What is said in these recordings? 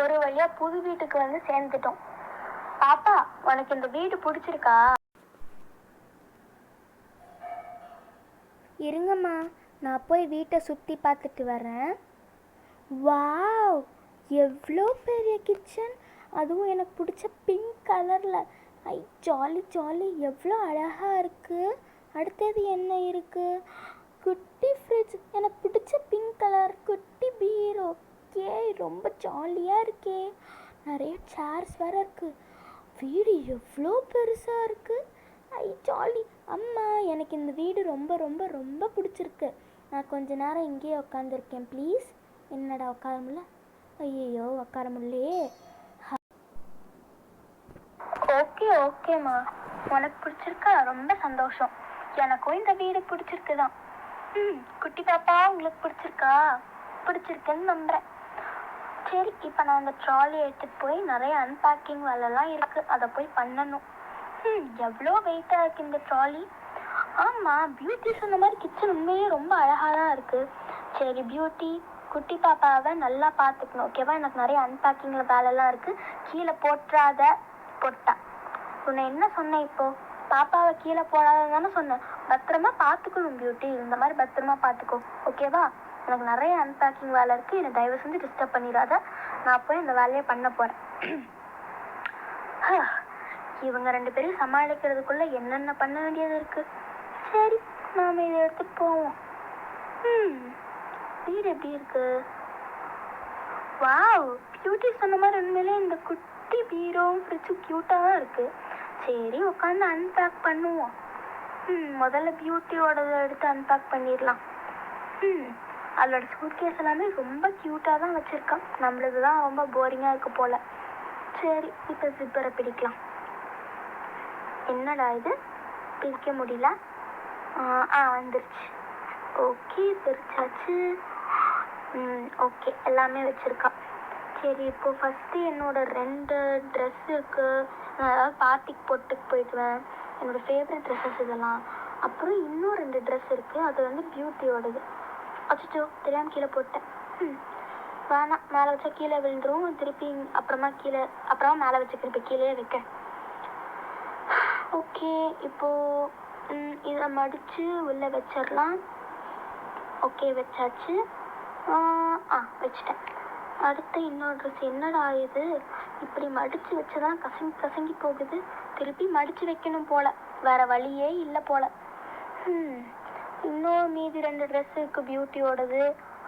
ஒரு வழியா புது வீட்டுக்கு வந்து சேர்ந்துட்டோம். பாப்பா, உனக்கு இந்த வீடு பிடிச்சிருக்கா? இருங்கம்மா, நான் போய் வீட்டை சுற்றி பார்த்துட்டு வரேன். வாவ், எவ்வளோ பெரிய கிச்சன், அதுவும் எனக்கு பிடிச்ச பிங்க் கலரில். ஐ ஜாலி ஜாலி, எவ்வளோ அழகாக இருக்குது. அடுத்தது என்ன இருக்குது? குட்டி ஃப்ரிட்ஜ், எனக்கு பிடிச்ச பிங்க் கலர் குட்டி பீரோ. ரொம்ப ஜாலியாக இருக்கே. நிறைய சேர்ஸ் வேறு இருக்குது. வீடு எவ்வளோ பெருசாக இருக்குது. ஐ ஜாலி. அம்மா, எனக்கு இந்த வீடு ரொம்ப ரொம்ப ரொம்ப பிடிச்சிருக்கு. நான் கொஞ்ச நேரம் இங்கேயே உட்காந்துருக்கேன் ப்ளீஸ். என்னடா உட்கார முடியல? ஐயோ, உட்கார முடியலையே. ஓகே ஓகேம்மா, உனக்கு பிடிச்சிருக்கா? ரொம்ப சந்தோஷம். எனக்கும் இந்த வீடு பிடிச்சிருக்குதான். குட்டி பாப்பா, உங்களுக்கு பிடிச்சிருக்கா? பிடிச்சிருக்குன்னு நம்புறேன். சரி, இப்போ நான் அந்த ட்ராலி எடுத்துகிட்டு போய் நிறைய அன்பேக்கிங் வேலைலாம் இருக்குது, அதை போய் பண்ணணும். எவ்வளோ வெயிட்டாக இருக்குது இந்த ட்ராலி. ஆமாம், பியூட்டி சொன்ன மாதிரி கிச்சன் உண்மையே ரொம்ப அழகாக தான் இருக்குது. சரி பியூட்டி, குட்டி பாப்பாவை நல்லா பார்த்துக்கணும், ஓகேவா? எனக்கு நிறைய அன்பேக்கிங்கில் வேலைலாம் இருக்குது. கீழே போட்டுறாத. போட்டா உன்னை என்ன சொன்னேன்? இப்போது பாப்பாவை கீழே போடாதன்னு தானே சொன்னேன். பத்திரமா பார்த்துக்கணும் பியூட்டி, இந்த மாதிரி பத்திரமா பார்த்துக்கோ, ஓகேவா? எனக்கு நிறைய அன்பேக்கிங் வேலை இருக்குது, என்னை தயவு செஞ்சு டிஸ்டர்ப் பண்ணிடாத. நான் போய் இந்த வேலையை பண்ண போகிறேன். இவங்க 2 பேரையும் சமாளிக்கிறதுக்குள்ளே என்னென்ன பண்ண வேண்டியது இருக்குது. சரி, நாம் இதை எடுத்துகிட்டு போவோம். வீடு எப்படி இருக்கு? வாவ், பியூட்டி சொன்ன மாதிரி உண்மையிலே இந்த குட்டி பீரோவும் ஃப்ரிட்ஜும் க்யூட்டாக தான் இருக்குது. சரி, உட்காந்து அன்பேக் பண்ணுவோம். முதல்ல பியூட்டியோடதை எடுத்து அன்பேக் பண்ணிடலாம். அவளோட சூட்கேஸ் எல்லாமே ரொம்ப க்யூட்டாக தான் வச்சுருக்கான். நம்மளது தான் ரொம்ப போரிங்காக இருக்கு போல். சரி, இப்போ ஜிப்பரை பிடிக்கலாம். என்னடா இது, பிரிக்க முடியல. வந்துருச்சு. ஓகே, பிரிச்சாச்சு. ஓகே, எல்லாமே வச்சுருக்கா. சரி, இப்போது ஃபஸ்ட்டு என்னோடய 2 ட்ரெஸ் இருக்குது. நான் ஏதாவது பார்ட்டிக்கு போட்டுக்கு போயிடுவேன். என்னோடய ஃபேவரட் ட்ரெஸ்ஸஸ் இதெல்லாம். அப்புறம் இன்னும் 2 ட்ரெஸ் இருக்குது, அது வந்து பியூட்டியோடது. அச்சோ, தெரியாமல் கீழே போட்டேன். வேணாம், மேலே வச்சா கீழே விழுந்துடும். திருப்பி அப்புறமா மேலே வச்சுக்கிறேன். இப்போ கீழே வைக்க. ஓகே, இப்போது இதை மடித்து உள்ளே வச்சிடலாம். ஓகே, வச்சாச்சு. வச்சிட்டேன். அடுத்து இன்னொரு ட்ரெஸ். என்னடா இது, இப்படி மடித்து வச்சதான் கசங்கி போகுது. திருப்பி மடித்து வைக்கணும் போல், வேறு வழியே இல்லை போல். இன்னும் மீதி 2 ட்ரெஸ் இருக்குது பியூட்டியோடது,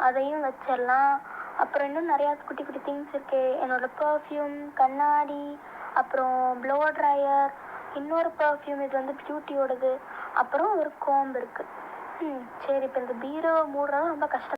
அதையும் வச்சிடலாம். அப்புறம் இன்னும் நிறையா குட்டி குட்டி திங்ஸ் இருக்குது. என்னோடய பர்ஃப்யூம், கண்ணாடி, அப்புறம் ப்ளோ ட்ரையர், இன்னொரு பர்ஃப்யூம், இது வந்து பியூட்டியோடது, அப்புறம் ஒரு கோம்பு இருக்குது. சரி, இப்போ இந்த பீரோவை மூடுறது ரொம்ப கஷ்டமாக